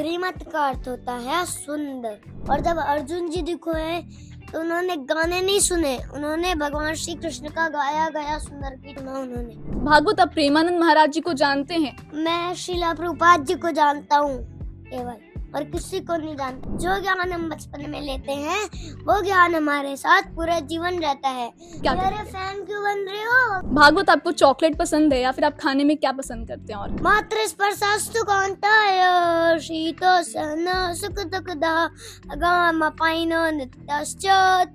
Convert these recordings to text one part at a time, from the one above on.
श्रीमत का अर्थ होता है सुंदर। और जब अर्जुन जी दिखो है तो उन्होंने गाने नहीं सुने, उन्होंने भगवान श्री कृष्ण का गाया गया सुंदर गीत सुना उन्होंने। भागवत आप प्रेमानंद महाराज जी को जानते हैं? मैं श्रीला प्रभुपाद जी को जानता हूँ केवल, और किसी को नहीं जानता। जो ज्ञान हम बचपन में लेते हैं वो ज्ञान हमारे साथ पूरा जीवन रहता है। क्या मेरे फैन क्यों बन रहे हो? भागवत आपको चॉकलेट पसंद है या फिर आप खाने में क्या पसंद करते हैं? और मात्र स्पर्शास्तु कांताय शीतोष्ण सुख दुःखदा अगामपायिनो नित्यश्च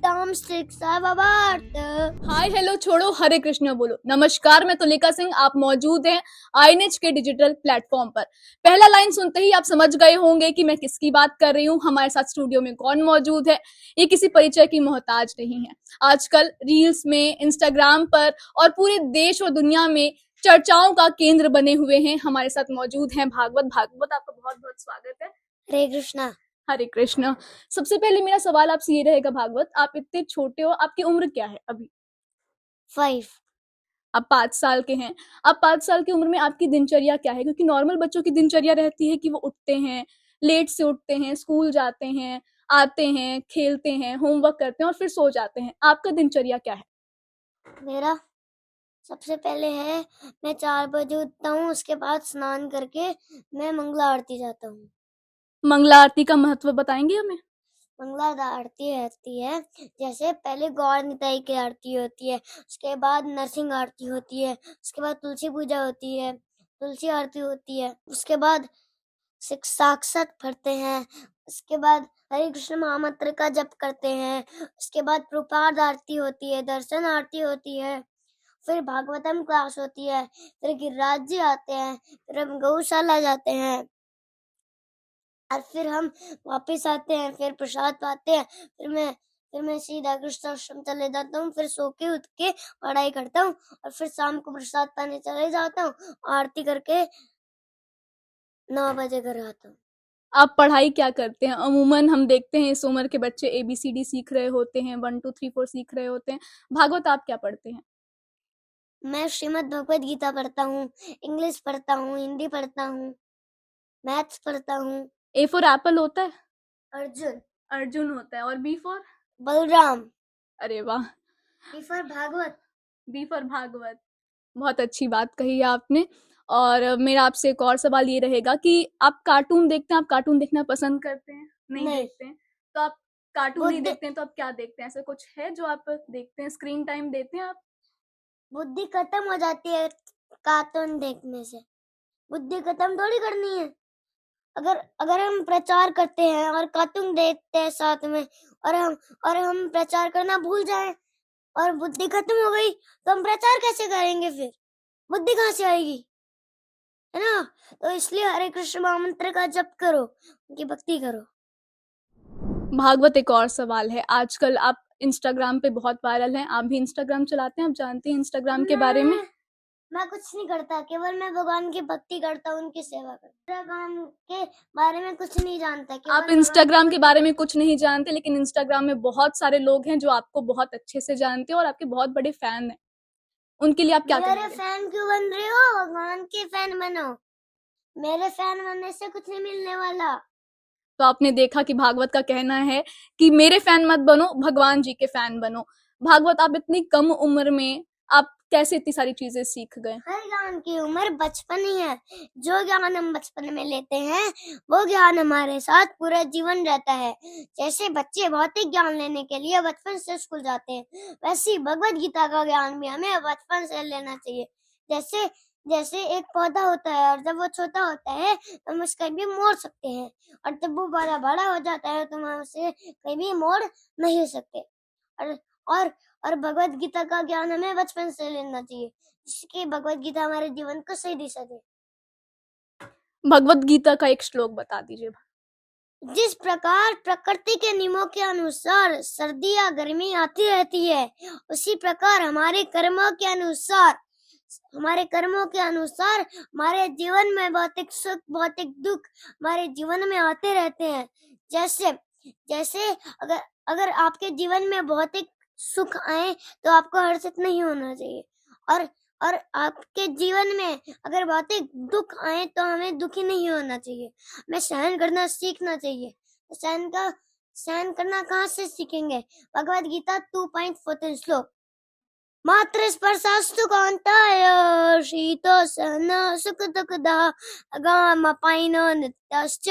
तामस्त्रिक सर्वभारत। हाय हेलो छोड़ो, हरे कृष्ण बोलो। नमस्कार, मैं तुलिका सिंह। आप मौजूद हैं आईएनएच के डिजिटल प्लेटफॉर्म पर। पहला लाइन सुनते ही आप समझ गए होंगे कि मैं किसकी बात कर रही हूँ, हमारे साथ स्टूडियो में कौन मौजूद है। ये किसी परिचय की मोहताज नहीं है। आजकल रील्स में, इंस्टाग्राम पर और पूरे देश और दुनिया में चर्चाओं का केंद्र बने हुए हैं। हमारे साथ मौजूद हैं भागवत। भागवत, आपका बहुत बहुत स्वागत है। हरे कृष्णा। हरे कृष्ण। सबसे पहले मेरा सवाल आपसे ये रहेगा भागवत, आप इतने छोटे हो, आपकी उम्र क्या है अभी? 5। आप 5 साल के हैं। आप 5 साल की उम्र में आपकी दिनचर्या क्या है? क्योंकि नॉर्मल बच्चों की दिनचर्या रहती है कि वो उठते हैं, लेट से उठते हैं, स्कूल जाते हैं, आते हैं, खेलते हैं, होमवर्क करते हैं और फिर सो जाते हैं। आपका दिनचर्या क्या है? मेरा सबसे पहले है, मैं 4 बजे उठता हूँ, उसके बाद स्नान करके मैं मंगला आरती जाता हूँ। मंगला आरती का महत्व बताएंगे हमें? मंगला आरती रहती है, जैसे पहले गौर निताई की आरती होती है, उसके बाद नरसिंह आरती होती है, उसके बाद तुलसी पूजा होती है, तुलसी आरती होती है, उसके बाद साक्षात पढ़ते हैं, उसके बाद हरे कृष्ण महामंत्र का जप करते हैं, उसके बाद प्रपाद आरती होती है, दर्शन आरती होती है, फिर भागवतम क्लास होती है, फिर गिरिराज जी आते हैं, फिर हम गौशाला जाते हैं और फिर हम वापस आते हैं, फिर प्रसाद पाते हैं, फिर मैं सीधा कृष्णाश्रम चले जाता हूँ, फिर सो के उठ के पढ़ाई करता हूँ और फिर शाम को प्रसाद पाने चले जाता हूँ, आरती करके 9 बजे घर आता हूँ। आप पढ़ाई क्या करते हैं? अमूमन हम देखते हैं इस उम्र के बच्चे ABCD सीख रहे होते हैं, 1 2 3 4 सीख रहे होते हैं। भागवत, आप क्या पढ़ते हैं? मैं श्रीमद् भगवद गीता पढ़ता हूँ, इंग्लिश पढ़ता हूँ, हिंदी पढ़ता हूँ, मैथ्स पढ़ता हूँ। A फॉर एप्पल होता है? अर्जुन। अर्जुन होता है। और B फॉर? बलराम। अरे वाह। B for Bhagwat. B for Bhagwat. बहुत अच्छी बात कही है आपने। और मेरा आपसे एक और सवाल ये रहेगा कि आप कार्टून देखते हैं? आप कार्टून देखना पसंद करते हैं? नहीं देखते हैं? तो आप कार्टून नहीं देखते हैं तो आप क्या देखते हैं? ऐसा कुछ है जो आप देखते हैं? स्क्रीन टाइम देते हैं आप? बुद्धि खत्म हो जाती है कार्टून देखने से। बुद्धि खत्म थोड़ी करनी है। अगर हम प्रचार करते हैं और कार्टून देखते हैं साथ में, और हम प्रचार करना भूल जाएं और बुद्धि खत्म हो गई तो हम प्रचार कैसे करेंगे? फिर बुद्धि कहाँ से आएगी, है ना? तो इसलिए हरे कृष्ण महामंत्र का जप करो, उनकी भक्ति करो। भागवत, एक और सवाल है। आजकल आप इंस्टाग्राम पे बहुत वायरल हैं। आप भी इंस्टाग्राम चलाते हैं? आप जानते हैं इंस्टाग्राम के बारे में? मैं कुछ नहीं करता, केवल मैं भगवान की भक्ति करता हूँ, उनकी सेवा करता हूँ। इंस्टाग्राम के बारे में कुछ नहीं जानता। आप इंस्टाग्राम के बारे में कुछ नहीं जानते, लेकिन इंस्टाग्राम में बहुत सारे लोग हैं जो आपको बहुत अच्छे से जानते हैं और आपके बहुत बड़े फैन हैं। उनके लिए आप क्या कहेंगे? मेरे फैन क्यों बन रहे हो? भगवान के फैन बनो। मेरे फैन बनने से कुछ नहीं मिलने वाला। तो आपने देखा कि भागवत का कहना है कि मेरे फैन मत बनो, भगवान जी के फैन बनो। भागवत, आप इतनी कम उम्र में आप कैसे इतनी सारी चीजें सीख गए? हर ज्ञान की उम्र बचपन ही है। जो ज्ञान हम बचपन में लेते हैं वो ज्ञान हमारे साथ पूरा जीवन रहता है। जैसे बच्चे भौतिक ज्ञान लेने के लिए बचपन से स्कूल जाते हैं, वैसे ही भगवद गीता का ज्ञान भी हमें बचपन से लेना चाहिए। जैसे जैसे एक पौधा होता है और जब वो छोटा होता है तो हम उसका भी मोड़ सकते हैं, और जब वो बड़ा बड़ा हो जाता है तो हम उसे कहीं भी मोड़ नहीं सकते। और और और भगवद गीता का ज्ञान हमें बचपन से लेना चाहिए, जिससे भगवद गीता हमारे जीवन को सही दिशा दे। भगवत गीता का एक श्लोक बता दीजिए। जिस प्रकार प्रकृति के नियमों के अनुसार सर्दी या गर्मी आती रहती है, उसी प्रकार हमारे कर्मों के अनुसार हमारे जीवन में भौतिक सुख भौतिक दुख हमारे जीवन में आते रहते हैं। जैसे जैसे अगर आपके जीवन में भौतिक सुख आए तो आपको हर्षित नहीं होना चाहिए, और और आपके जीवन में अगर भौतिक दुख आए तो हमें दुखी नहीं होना चाहिए, हमें सहन करना सीखना चाहिए। तो सहन करना कहाँ से सीखेंगे? भगवद गीता 2.14 श्लोक, मात्र स्पर्शास्तु कांताय शीतोष्ण सुख दुःखदा अगामपायिनो नित्यश्च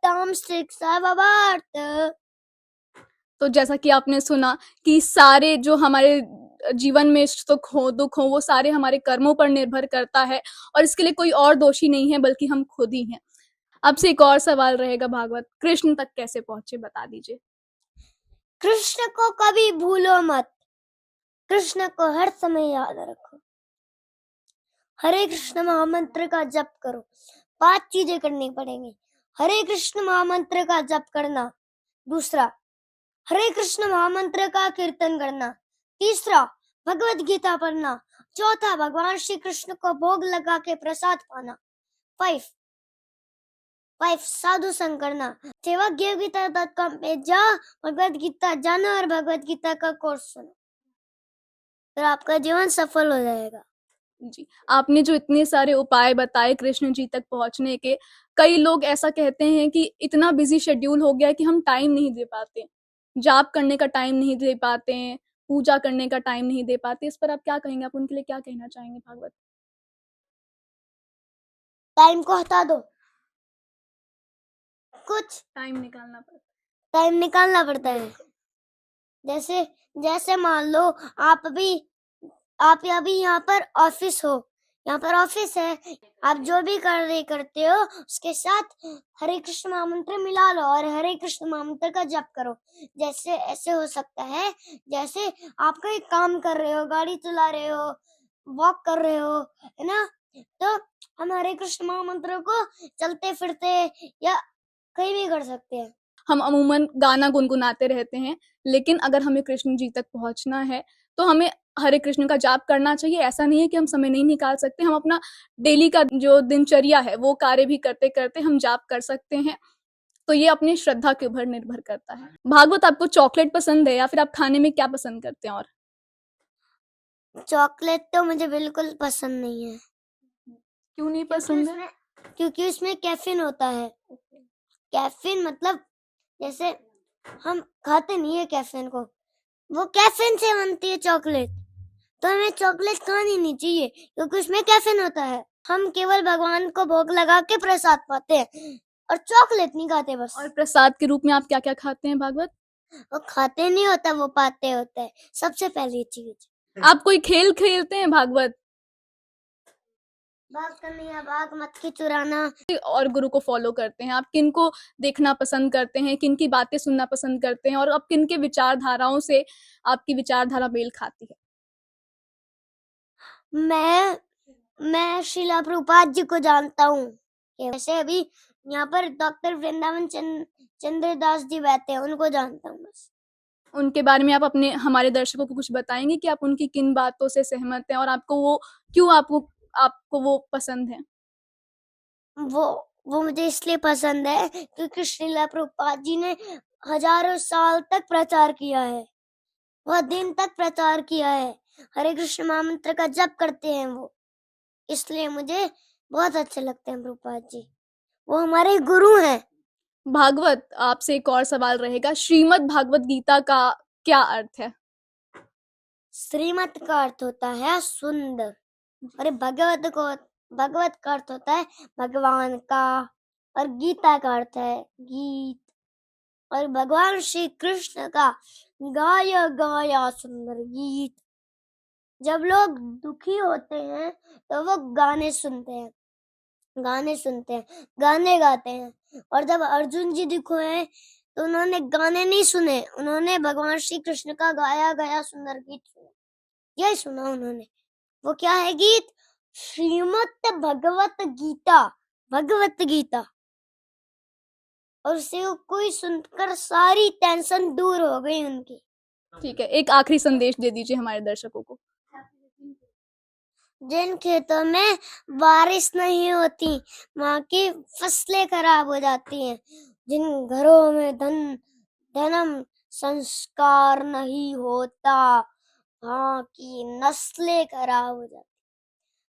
तां स्त्रिक्षा भवार्थ। तो जैसा कि आपने सुना कि सारे जो हमारे जीवन में सुख हो दुख हो वो सारे हमारे कर्मों पर निर्भर करता है और इसके लिए कोई और दोषी नहीं है बल्कि हम खुद ही हैं। अब से एक और सवाल रहेगा, भागवत कृष्ण तक कैसे पहुंचे बता दीजिए। कृष्ण को कभी भूलो मत, कृष्ण को हर समय याद रखो, हरे कृष्ण महामंत्र का जप करो। 5 चीजें करनी पड़ेंगी। हरे कृष्ण महामंत्र का जप करना, दूसरा हरे कृष्ण महामंत्र का कीर्तन करना, तीसरा भगवद गीता पढ़ना, चौथा भगवान श्री कृष्ण को भोग लगा के प्रसाद पाना, 5 साधु संग करना। सेवकगीता.com पे जाओ, भगवद गीता जानो और भगवद गीता का कोर्स सुनो, तो आपका जीवन सफल हो जाएगा। जी, आपने जो इतने सारे उपाय बताए कृष्ण जी तक पहुंचने के, कई लोग ऐसा कहते हैं कि इतना बिजी शेड्यूल हो गया है कि हम टाइम नहीं दे पाते, जाप करने का टाइम नहीं दे पाते हैं, पूजा करने का टाइम नहीं दे पाते। इस पर आप क्या कहेंगे? आप उनके लिए क्या कहना चाहेंगे भागवत? टाइम को हटा दो, कुछ टाइम निकालना पड़ता टाइम निकालना पड़ता है। जैसे मान लो आप अभी यहाँ पर ऑफिस हो, यहाँ पर ऑफिस है, आप जो भी करते हो उसके साथ हरे कृष्ण महामंत्र मिला लो और हरे कृष्ण महामंत्र का जप करो। जैसे ऐसे हो सकता है जैसे आप कोई काम कर रहे हो, गाड़ी चला रहे हो, वॉक कर रहे हो, है ना, तो हम हरे कृष्ण महामंत्र को चलते फिरते या कहीं भी कर सकते हैं। हम अमूमन गाना गुनगुनाते रहते हैं, लेकिन अगर हमें कृष्ण जी तक पहुंचना है तो हमें हरे कृष्ण का जाप करना चाहिए। ऐसा नहीं है कि हम समय नहीं निकाल सकते, हम अपना डेली का जो दिनचर्या है वो कार्य भी करते करते हम जाप कर सकते हैं। तो ये अपनी श्रद्धा के ऊपर निर्भर करता है। भागवत, आपको चॉकलेट पसंद है या फिर आप खाने में क्या पसंद करते हैं? और चॉकलेट तो मुझे बिल्कुल पसंद नहीं है। क्यों नहीं पसंद है? क्योंकि उसमें कैफीन होता है। कैफीन मतलब जैसे हम खाते नहीं है कैफीन को, वो कैफीन से बनती है चॉकलेट, तो हमें चॉकलेट खानी नहीं चाहिए क्योंकि उसमें कैफीन होता है। हम केवल भगवान को भोग लगा के प्रसाद पाते हैं और चॉकलेट नहीं खाते बस। और प्रसाद के रूप में आप क्या क्या खाते हैं भागवत? वो खाते नहीं होता, वो पाते होता है, सबसे पहली चीज। आप कोई खेल खेलते हैं भागवत? बाग करना, बाग मक्खी चुराना। और गुरु को फॉलो करते हैं, आप किनको देखना पसंद करते हैं, किनकी बातें सुनना पसंद करते हैं और अब किनके विचारधाराओं से आपकी विचारधारा मेल खाती है? मैं श्रीला प्रभुपाद जी को जानता हूँ। वैसे अभी यहाँ पर डॉक्टर वृंदावन चंद्र दास जी बैठे हैं, उनको जानता हूँ बस। उनके बारे में आप अपने हमारे दर्शकों को कुछ बताएंगे कि आप उनकी किन बातों से सहमत हैं और आपको वो क्यों आपको वो पसंद है? वो मुझे इसलिए पसंद है क्योंकि श्रीला प्रभुपाद जी ने हजारों साल तक प्रचार किया है, बहुत दिन तक प्रचार किया है, हरे कृष्ण महामंत्र का जप करते हैं वो, इसलिए मुझे बहुत अच्छे लगते हैं प्रभुपाद जी, वो हमारे गुरु हैं। भागवत, आपसे एक और सवाल रहेगा, श्रीमद् भागवत गीता का क्या अर्थ है? श्रीमत का अर्थ होता है सुंदर, और भगवत का अर्थ होता है भगवान का, और गीता का अर्थ है गीत, और भगवान श्री कृष्ण का गाया गाया सुंदर गीत। जब लोग दुखी होते हैं तो वो गाने सुनते हैं, गाने गाते हैं, और जब अर्जुन जी दुखी हैं तो उन्होंने गाने नहीं सुने, उन्होंने भगवान श्री कृष्ण का गाया गया सुंदर गीत सुना, यही सुना उन्होंने। वो क्या है गीत? श्रीमद् भगवत गीता, और उसे कोई सुनकर सारी टेंशन दूर हो गई उनकी। ठीक है, एक आखिरी संदेश दे दीजिए हमारे दर्शकों को। जिन खेतों में बारिश नहीं होती वहां की फसलें खराब हो जाती हैं, जिन घरों में धर्म संस्कार नहीं होता वहां की नस्लें खराब हो जाती।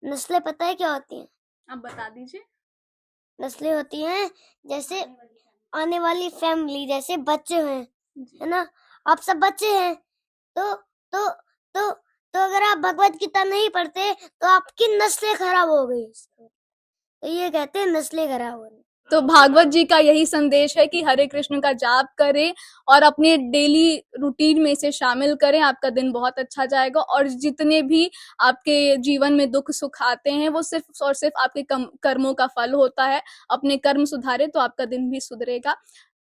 नस्लें पता है क्या होती हैं? आप बता दीजिए। नस्लें होती हैं जैसे आने वाली फैमिली, जैसे बच्चे हैं, है ना? आप सब बच्चे हैं, तो तो तो तो अगर आप भगवत गीता नहीं पढ़ते तो आपकी नस्लें खराब हो गई। तो ये कहते हैं नस्लें खराब हो रही। तो भागवत जी का यही संदेश है कि हरे कृष्ण का जाप करें और अपने डेली रूटीन में इसे शामिल करें, आपका दिन बहुत अच्छा जाएगा। और जितने भी आपके जीवन में दुख सुख आते हैं वो सिर्फ और सिर्फ आपके कर्मों का फल होता है। अपने कर्म सुधारे तो आपका दिन भी सुधरेगा।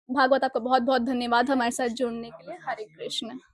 भागवत, आपका बहुत बहुत धन्यवाद हमारे साथ जुड़ने के लिए। हरे कृष्ण।